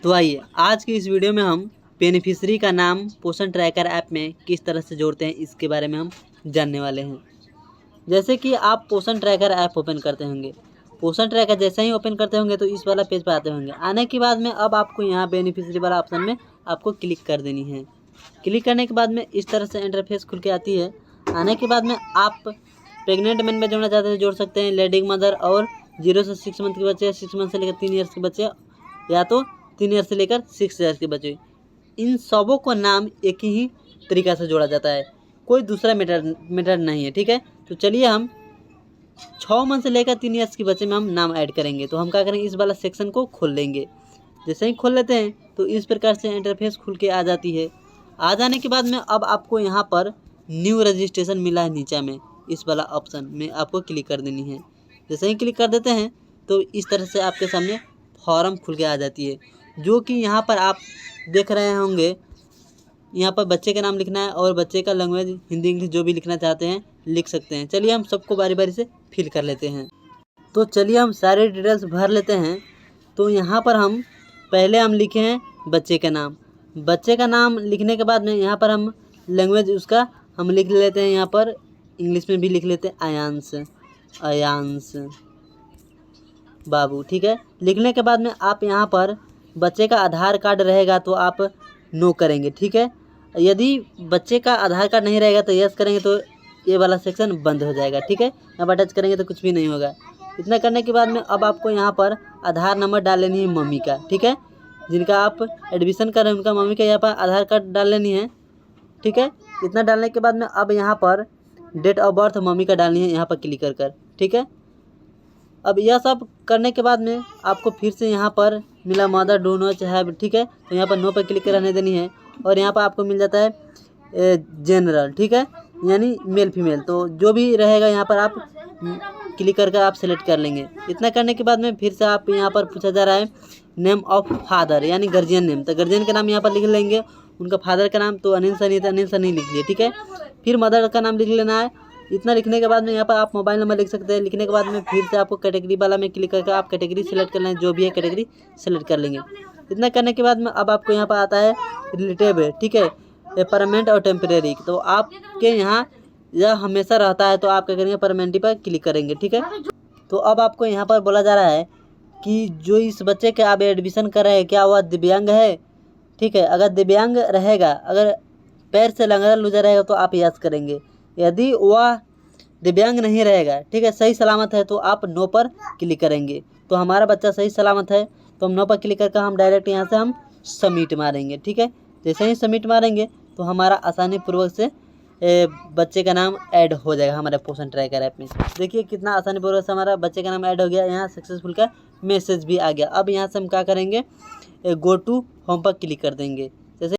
तो आइए आज की इस वीडियो में हम बेनिफिशियरी का नाम पोषण ट्रैकर ऐप में किस तरह से जोड़ते हैं इसके बारे में हम जानने वाले हैं। जैसे कि आप पोषण ट्रैकर ऐप ओपन करते होंगे, पोषण ट्रैकर जैसे ही ओपन करते होंगे तो इस वाला पेज पर आते होंगे। आने के बाद में अब आपको यहाँ बेनिफिशियरी वाला ऑप्शन में आपको क्लिक कर देनी है। क्लिक करने के बाद में इस तरह से इंटरफेस खुल के आती है। आने के बाद में आप प्रेग्नेंट मैन में जोड़ना चाहते हैं जोड़ सकते हैं, लेडिंग मदर और 0 से 6 मंथ के बच्चे, 6 मंथ से लेकर 3 ईयर्स के बच्चे, या तो 3 ईयर से लेकर 6 ईयर्स के बच्चे। इन सबों को नाम एक ही तरीका से जोड़ा जाता है, कोई दूसरा मेथड नहीं है। ठीक है, तो चलिए हम 6 मंथ से लेकर 3 ईयर्स के बच्चे में हम नाम ऐड करेंगे। तो हम क्या करेंगे, इस वाला सेक्शन को खोल लेंगे। जैसे ही खोल लेते हैं तो इस प्रकार से इंटरफेस खुल के आ जाती है। आ जाने के बाद में अब आपको यहाँ पर न्यू रजिस्ट्रेशन मिला है नीचे में, इस वाला ऑप्शन में आपको क्लिक कर देनी है। जैसे ही क्लिक कर देते हैं तो इस तरह से आपके सामने फॉर्म खुल के आ जाती है, जो कि यहाँ पर आप देख रहे होंगे। यहाँ पर बच्चे का नाम लिखना है और बच्चे का लैंग्वेज हिंदी इंग्लिश जो भी लिखना चाहते हैं लिख सकते हैं। चलिए हम सबको बारी बारी से फिल कर लेते हैं। तो चलिए हम सारे डिटेल्स भर लेते हैं। तो यहाँ पर हम पहले हम लिखे हैं बच्चे का नाम। बच्चे का नाम लिखने के बाद में यहाँ पर हम लैंग्वेज उसका हम लिख लेते हैं, यहाँ पर इंग्लिश में भी लिख लेते हैं अयांश बाबू। ठीक है, लिखने के बाद में आप यहाँ पर बच्चे का आधार कार्ड रहेगा तो आप नो करेंगे। ठीक है, यदि बच्चे का आधार कार्ड नहीं रहेगा तो यस करेंगे, तो ये वाला सेक्शन बंद हो जाएगा। ठीक है, अब टच करेंगे तो कुछ भी नहीं होगा। इतना करने के बाद में अब आपको यहाँ पर आधार नंबर डाल लेनी है मम्मी का। ठीक है, जिनका आप एडमिशन कर रहे हैं उनका मम्मी का यहाँ पर आधार कार्ड डाल लेनी है। ठीक है, इतना डालने के बाद में अब यहाँ पर डेट ऑफ बर्थ मम्मी का डालनी है, यहाँ पर क्लिक कर। ठीक है, अब यह सब करने के बाद में आपको फिर से यहाँ पर मिला मदर डू नॉट हैव। ठीक है, तो यहाँ पर नो पर क्लिक रहने देनी है और यहाँ पर आपको मिल जाता है जनरल। ठीक है, यानी मेल फीमेल, तो जो भी रहेगा यहाँ पर आप क्लिक करके आप सेलेक्ट कर लेंगे। इतना करने के बाद में फिर से आप यहाँ पर पूछा जा रहा है नेम ऑफ फादर यानी गार्जियन नेम, तो गार्जियन का नाम यहाँ पर लिख लेंगे। उनका फादर का नाम तो अनिल सनी था, अनिल सनी लिख लिए। ठीक है, फिर मदर का नाम लिख लेना है। इतना लिखने के बाद में यहाँ पर आप मोबाइल नंबर लिख सकते हैं। लिखने के बाद में फिर से आपको कैटेगरी वाला में क्लिक करके आप कैटेगरी सेलेक्ट कर लें, जो भी है कैटेगरी सेलेक्ट कर लेंगे। इतना करने के बाद में अब आपको यहाँ पर आता है रिलेटिव। ठीक है, परमानेंट और टेम्परेरी, तो आपके यहाँ यह हमेशा रहता है तो आप क्या करेंगे, परमानेंट पर क्लिक करेंगे। ठीक है, तो अब आपको यहाँ पर बोला जा रहा है कि जो इस बच्चे के आप एडमिशन कर रहे हैं क्या वह दिव्यांग है। ठीक है, अगर दिव्यांग रहेगा, अगर पैर से लंगड़ा लूजा रहेगा तो आप यस करेंगे। यदि वह दिव्यांग नहीं रहेगा, ठीक है, सही सलामत है, तो आप नो पर क्लिक करेंगे। तो हमारा बच्चा सही सलामत है तो हम नो पर क्लिक करके हम डायरेक्ट यहाँ से हम सबमिट मारेंगे। ठीक है, जैसे ही सबमिट मारेंगे तो हमारा आसानी पूर्वक से बच्चे का नाम ऐड हो जाएगा हमारे पोषण ट्रैकर ऐप में। देखिए कितना आसानी पूर्वक से हमारा बच्चे का नाम ऐड हो गया। यहाँ सक्सेसफुल का मैसेज भी आ गया। अब यहाँ से हम क्या करेंगे, गो टू होम पर क्लिक कर देंगे।